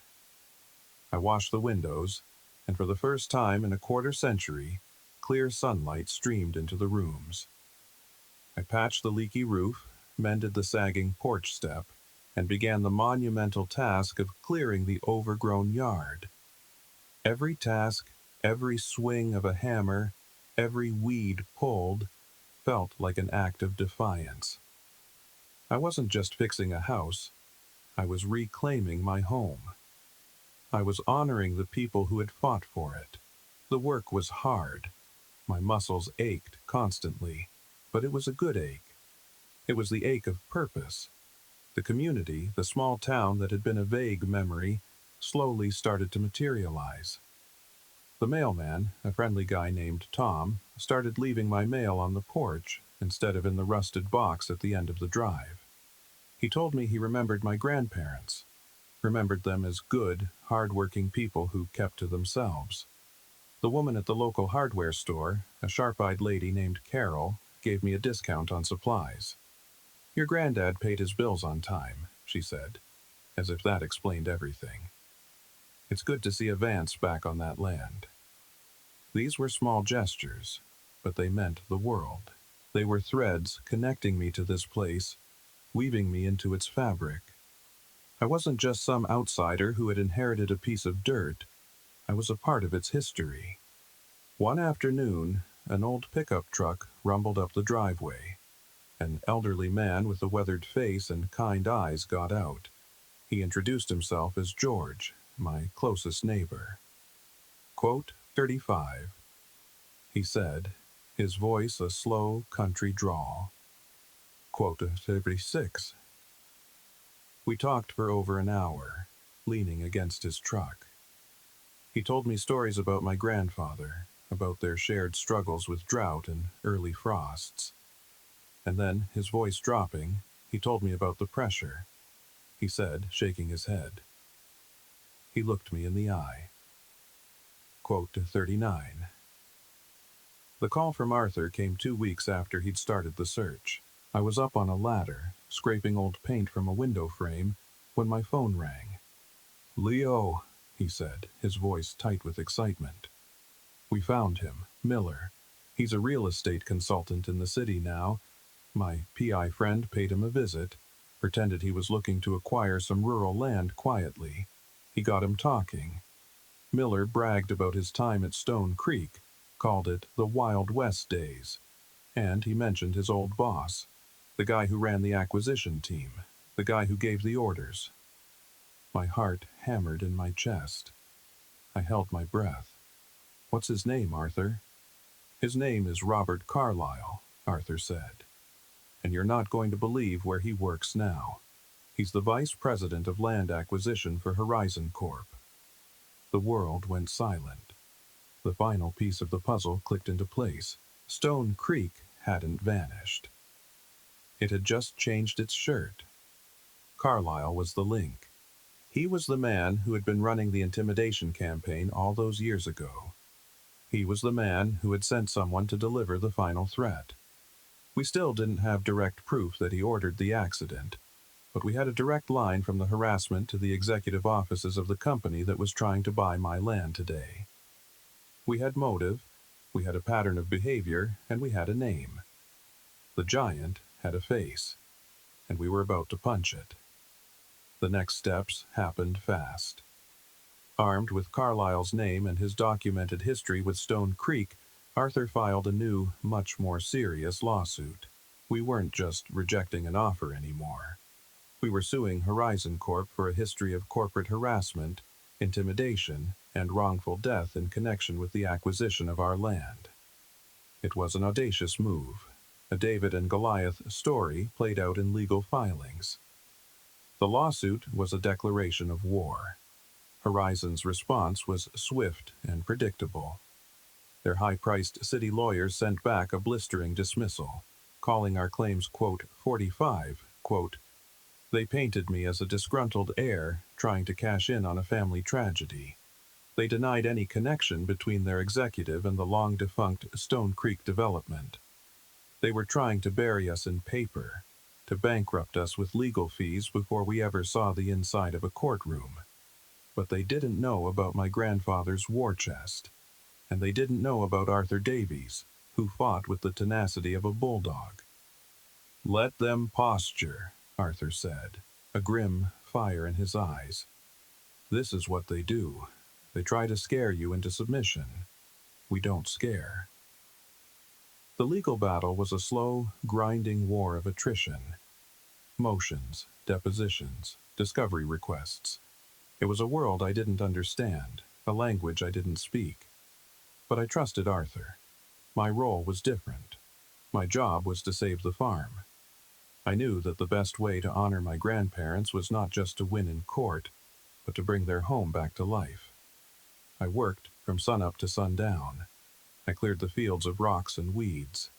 I washed the windows, and for the first time in a quarter century, clear sunlight streamed into the rooms. I patched the leaky roof, mended the sagging porch step, and began the monumental task of clearing the overgrown yard. Every task, every swing of a hammer, every weed pulled, felt like an act of defiance. I wasn't just fixing a house, I was reclaiming my home. I was honoring the people who had fought for it. The work was hard. My muscles ached constantly, but it was a good ache. It was the ache of purpose. The community, the small town that had been a vague memory, slowly started to materialize. The mailman, a friendly guy named Tom, started leaving my mail on the porch instead of in the rusted box at the end of the drive. He told me he remembered my grandparents, remembered them as good, hard-working people who kept to themselves. The woman at the local hardware store, a sharp-eyed lady named Carol, gave me a discount on supplies. "Your granddad paid his bills on time," she said, as if that explained everything. "It's good to see a Vance back on that land." These were small gestures, but they meant the world. They were threads connecting me to this place, weaving me into its fabric. I wasn't just some outsider who had inherited a piece of dirt. I was a part of its history. One afternoon, an old pickup truck rumbled up the driveway. An elderly man with a weathered face and kind eyes got out. He introduced himself as George, my closest neighbor. Quote, 35, he said, his voice a slow country drawl. Quote, 36. We talked for over an hour, leaning against his truck. He told me stories about my grandfather, about their shared struggles with drought and early frosts. And then, his voice dropping, he told me about the pressure. He said, shaking his head. He looked me in the eye. Quote, 39. The call from Arthur came 2 weeks after he'd started the search. I was up on a ladder, scraping old paint from a window frame, when my phone rang. "Leo," he said, his voice tight with excitement. "We found him, Miller. He's a real estate consultant in the city now. My PI friend paid him a visit, pretended he was looking to acquire some rural land quietly. He got him talking. Miller bragged about his time at Stone Creek, called it the Wild West days. And he mentioned his old boss, the guy who ran the acquisition team, the guy who gave the orders." My heart hammered in my chest. I held my breath. "What's his name, Arthur?" "His name is Robert Carlyle," Arthur said. "And you're not going to believe where he works now. He's the vice president of land acquisition for Horizon Corp." The world went silent. The final piece of the puzzle clicked into place. Stone Creek hadn't vanished. It had just changed its shirt. Carlyle was the link. He was the man who had been running the intimidation campaign all those years ago. He was the man who had sent someone to deliver the final threat. We still didn't have direct proof that he ordered the accident, but we had a direct line from the harassment to the executive offices of the company that was trying to buy my land today. We had motive, we had a pattern of behavior, and we had a name. The giant had a face, and we were about to punch it. The next steps happened fast. Armed with Carlyle's name and his documented history with Stone Creek, Arthur filed a new, much more serious lawsuit. We weren't just rejecting an offer anymore. We were suing Horizon Corp for a history of corporate harassment, intimidation, and wrongful death in connection with the acquisition of our land. It was an audacious move, a David and Goliath story played out in legal filings. The lawsuit was a declaration of war. Horizon's response was swift and predictable. Their high-priced city lawyers sent back a blistering dismissal, calling our claims, quote, 45, quote, "They painted me as a disgruntled heir trying to cash in on a family tragedy. They denied any connection between their executive and the long-defunct Stone Creek development. They were trying to bury us in paper, to bankrupt us with legal fees before we ever saw the inside of a courtroom. But they didn't know about my grandfather's war chest, and they didn't know about Arthur Davies, who fought with the tenacity of a bulldog." "Let them posture," Arthur said, a grim fire in his eyes. "This is what they do. They try to scare you into submission. We don't scare." The legal battle was a slow, grinding war of attrition. Motions, depositions, discovery requests. It was a world I didn't understand, a language I didn't speak. But I trusted Arthur. My role was different. My job was to save the farm. I knew that the best way to honor my grandparents was not just to win in court, but to bring their home back to life. I worked from sunup to sundown. I cleared the fields of rocks and weeds.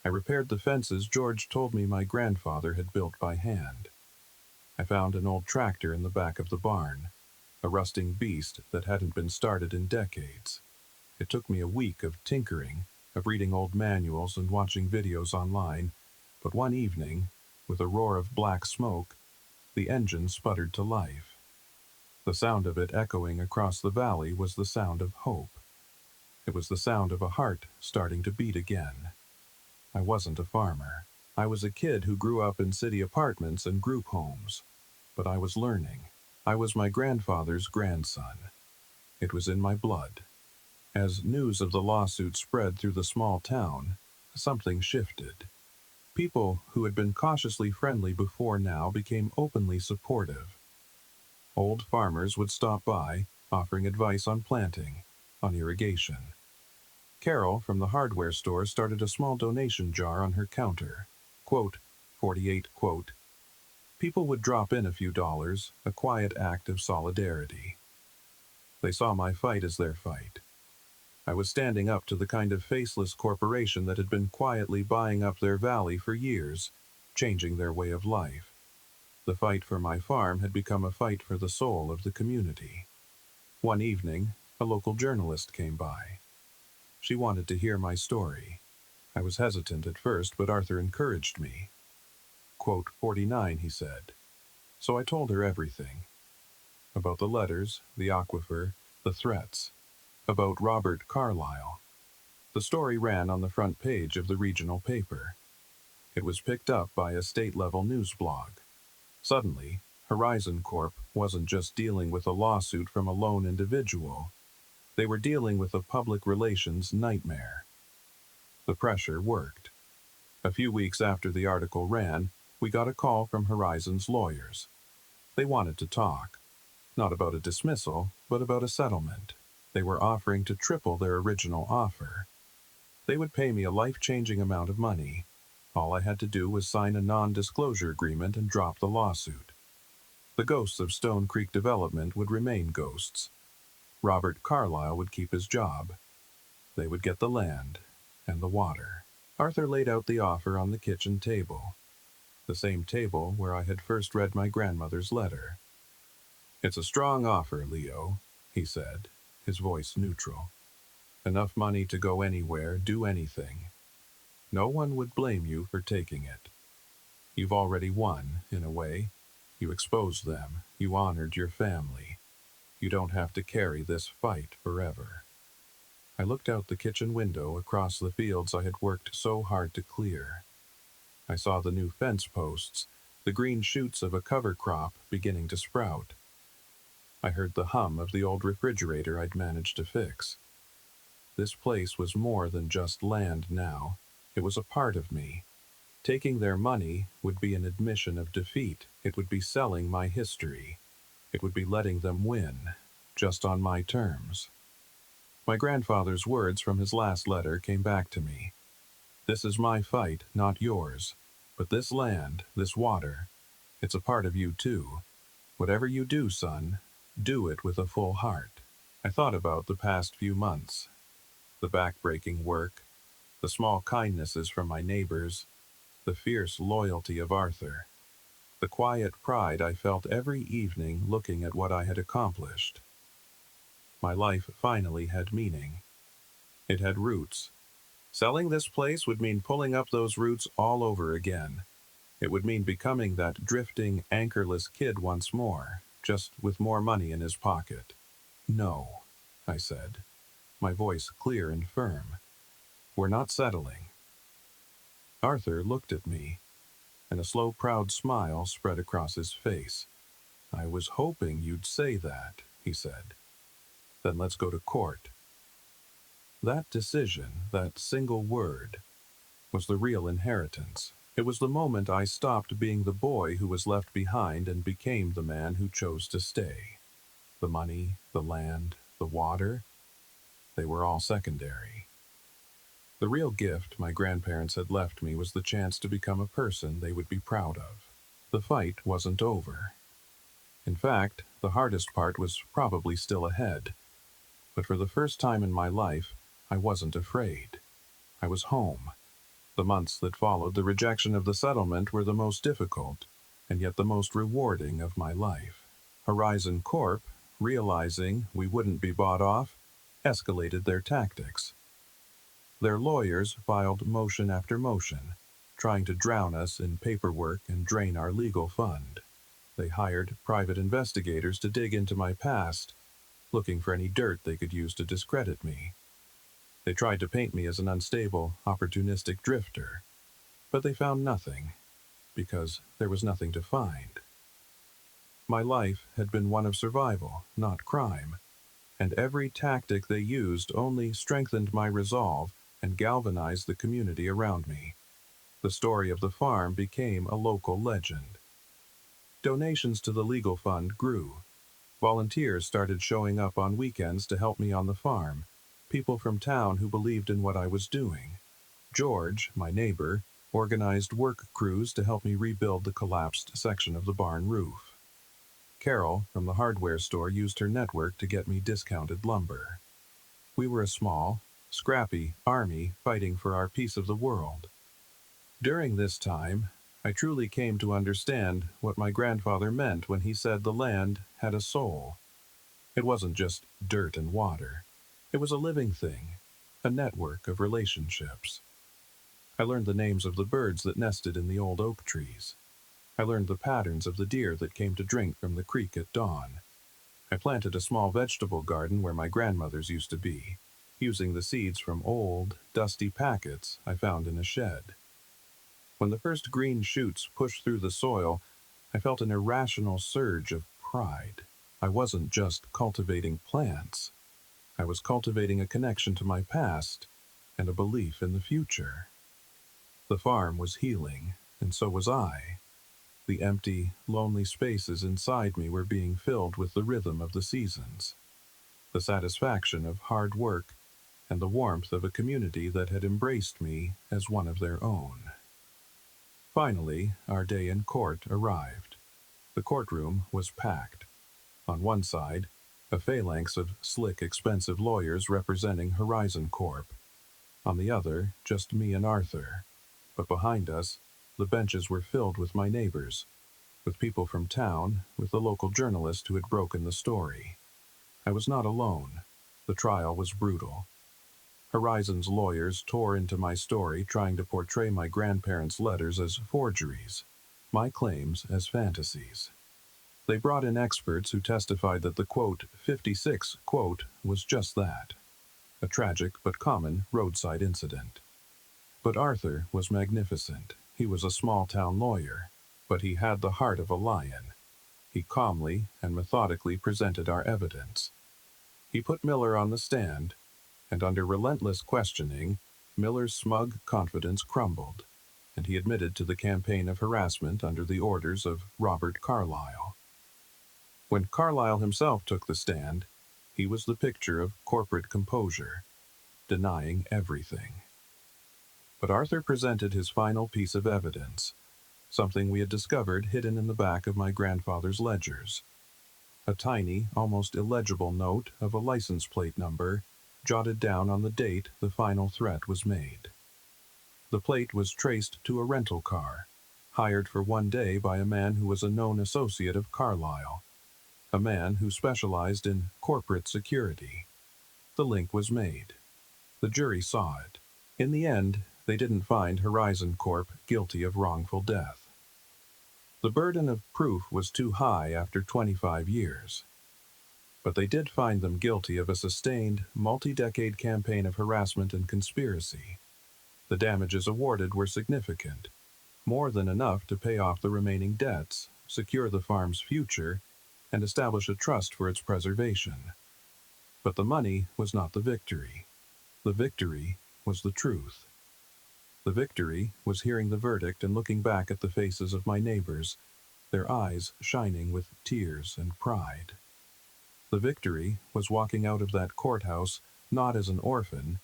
I repaired the fences George told me my grandfather had built by hand. I found an old tractor in the back of the barn, a rusting beast that hadn't been started in decades. It took me a week of tinkering, of reading old manuals and watching videos online, but one evening, with a roar of black smoke, the engine sputtered to life. The sound of it echoing across the valley was the sound of hope. It was the sound of a heart starting to beat again. I wasn't a farmer. I was a kid who grew up in city apartments and group homes. But I was learning. I was my grandfather's grandson. It was in my blood. As news of the lawsuit spread through the small town, something shifted. People who had been cautiously friendly before now became openly supportive. Old farmers would stop by, offering advice on planting, on irrigation. Carol from the hardware store started a small donation jar on her counter. Quote, 48, quote, "People would drop in a few dollars, a quiet act of solidarity." They saw my fight as their fight. I was standing up to the kind of faceless corporation that had been quietly buying up their valley for years, changing their way of life. The fight for my farm had become a fight for the soul of the community. One evening, a local journalist came by. She wanted to hear my story. I was hesitant at first, but Arthur encouraged me. Quote, 49, he said. So I told her everything. About the letters, the aquifer, the threats. About Robert Carlyle. The story ran on the front page of the regional paper. It was picked up by a state-level news blog. Suddenly, Horizon Corp wasn't just dealing with a lawsuit from a lone individual. They were dealing with a public relations nightmare. The pressure worked. A few weeks after the article ran, we got a call from Horizon's lawyers. They wanted to talk. Not about a dismissal, but about a settlement. They were offering to triple their original offer. They would pay me a life-changing amount of money. All I had to do was sign a non-disclosure agreement and drop the lawsuit. The ghosts of Stone Creek Development would remain ghosts. Robert Carlyle would keep his job. They would get the land and the water. Arthur laid out the offer on the kitchen table. the same table where I had first read my grandmother's letter. "It's a strong offer, Leo," he said, his voice neutral. "Enough money to go anywhere, do anything. No one would blame you for taking it. You've already won, in a way. You exposed them. You honored your family. You don't have to carry this fight forever." I looked out the kitchen window across the fields I had worked so hard to clear. I saw the new fence posts, the green shoots of a cover crop beginning to sprout. I heard the hum of the old refrigerator I'd managed to fix. This place was more than just land now. It was a part of me. Taking their money would be an admission of defeat. It would be selling my history. It would be letting them win, just on my terms. My grandfather's words from his last letter came back to me. "This is my fight, not yours. But this land, this water, it's a part of you too. Whatever you do, son, do it with a full heart." I thought about the past few months, the back-breaking work, the small kindnesses from my neighbors, the fierce loyalty of Arthur, the quiet pride I felt every evening looking at what I had accomplished. My life finally had meaning. It had roots. Selling this place would mean pulling up those roots all over again. It would mean becoming that drifting, anchorless kid once more, just with more money in his pocket. "No," I said, my voice clear and firm. "We're not settling." Arthur looked at me, and a slow, proud smile spread across his face. "I was hoping you'd say that," he said. "Then let's go to court." That decision, that single word, was the real inheritance. It was the moment I stopped being the boy who was left behind and became the man who chose to stay. The money, the land, the water, they were all secondary. The real gift my grandparents had left me was the chance to become a person they would be proud of. The fight wasn't over. In fact, the hardest part was probably still ahead. But for the first time in my life, I wasn't afraid. I was home. The months that followed the rejection of the settlement were the most difficult, and yet the most rewarding of my life. Horizon Corp, realizing we wouldn't be bought off, escalated their tactics. Their lawyers filed motion after motion, trying to drown us in paperwork and drain our legal fund. They hired private investigators to dig into my past, looking for any dirt they could use to discredit me. They tried to paint me as an unstable, opportunistic drifter, but they found nothing, because there was nothing to find. My life had been one of survival, not crime, and every tactic they used only strengthened my resolve and galvanized the community around me. The story of the farm became a local legend. Donations to the legal fund grew. Volunteers started showing up on weekends to help me on the farm, people from town who believed in what I was doing. George, my neighbor, organized work crews to help me rebuild the collapsed section of the barn roof. Carol, from the hardware store, used her network to get me discounted lumber. We were a small, scrappy army fighting for our piece of the world. During this time, I truly came to understand what my grandfather meant when he said the land had a soul. It wasn't just dirt and water. It was a living thing, a network of relationships. I learned the names of the birds that nested in the old oak trees. I learned the patterns of the deer that came to drink from the creek at dawn. I planted a small vegetable garden where my grandmother's used to be, using the seeds from old, dusty packets I found in a shed. When the first green shoots pushed through the soil, I felt an irrational surge of pride. I wasn't just cultivating plants. I was cultivating a connection to my past and a belief in the future. The farm was healing, and so was I. The empty, lonely spaces inside me were being filled with the rhythm of the seasons, the satisfaction of hard work, and the warmth of a community that had embraced me as one of their own. Finally, our day in court arrived. The courtroom was packed. On one side, a phalanx of slick, expensive lawyers representing Horizon Corp. On the other, just me and Arthur. But behind us, The benches were filled with my neighbors, with people from town, with the local journalist who had broken the story. I was not alone. The trial was brutal. Horizon's lawyers tore into my story, trying to portray my grandparents' letters as forgeries, my claims as fantasies. They brought in experts who testified that the quote, 56 quote, was just that, a tragic but common roadside incident. But Arthur was magnificent. He was a small-town lawyer, but he had the heart of a lion. He calmly and methodically presented our evidence. He put Miller on the stand, and under relentless questioning, Miller's smug confidence crumbled, and he admitted to the campaign of harassment under the orders of Robert Carlyle. When Carlyle himself took the stand, he was the picture of corporate composure, denying everything. But Arthur presented his final piece of evidence, something we had discovered hidden in the back of my grandfather's ledgers. A tiny, almost illegible note of a license plate number, jotted down on the date the final threat was made. The plate was traced to a rental car, hired for one day by a man who was a known associate of Carlyle, a man who specialized in corporate security. The link was made. The jury saw it. In the end, they didn't find Horizon Corp guilty of wrongful death. The burden of proof was too high after 25 years. But they did find them guilty of a sustained, multi-decade campaign of harassment and conspiracy. The damages awarded were significant, more than enough to pay off the remaining debts, secure the farm's future, and establish a trust for its preservation. But the money was not the victory. The victory was the truth. The victory was hearing the verdict and looking back at the faces of my neighbors, their eyes shining with tears and pride. The victory was walking out of that courthouse not as an orphan,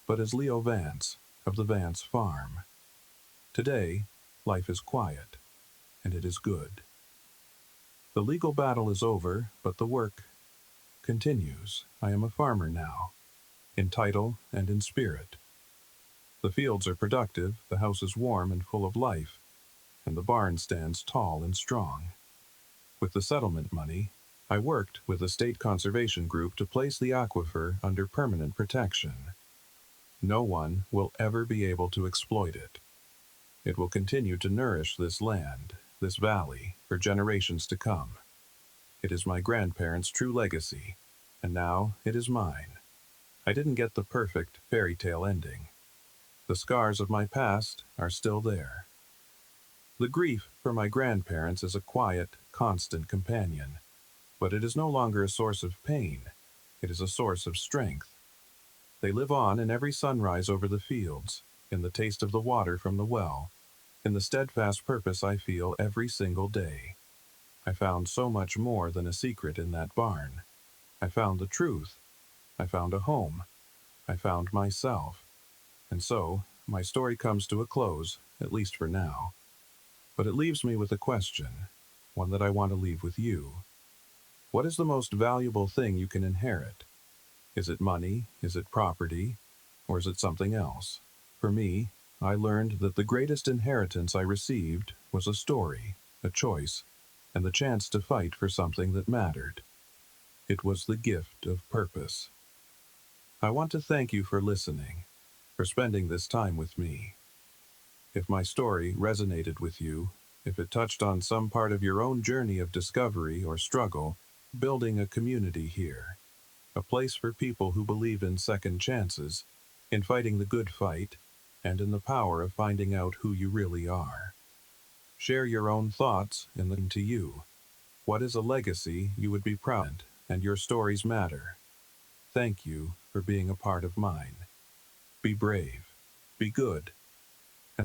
but as Leo Vance of the Vance farm. Today, life is quiet, and it is good. The legal battle is over, but the work continues. I am a farmer now, in title and in spirit. The fields are productive, the house is warm and full of life, and the barn stands tall and strong. With the settlement money, I worked with a state conservation group to place the aquifer under permanent protection. No one will ever be able to exploit it. It will continue to nourish this land, this valley, for generations to come. It is my grandparents' true legacy, and now it is mine. I didn't get the perfect fairy tale ending. The scars of my past are still there. The grief for my grandparents is a quiet, constant companion, but it is no longer a source of pain. It is a source of strength. They live on in every sunrise over the fields, in the taste of the water from the well, in the steadfast purpose I feel every single day. I found so much more than a secret in that barn. I found the truth. I found a home. I found myself. And so, my story comes to a close, at least for now. But it leaves me with a question, one that I want to leave with you. What is the most valuable thing you can inherit? Is it money? Is it property? Or is it something else? For me, I learned that the greatest inheritance I received was a story, a choice, and the chance to fight for something that mattered. It was the gift of purpose. I want to thank you for listening, for spending this time with me. If my story resonated with you, if it touched on some part of your own journey of discovery or struggle, building a community here, a place for people who believe in second chances, in fighting the good fight, and in the power of finding out who you really are. Share your own thoughts in the to you. What is a legacy you would be proud of, and your stories matter? Thank you for being a part of mine. Be brave. Be good.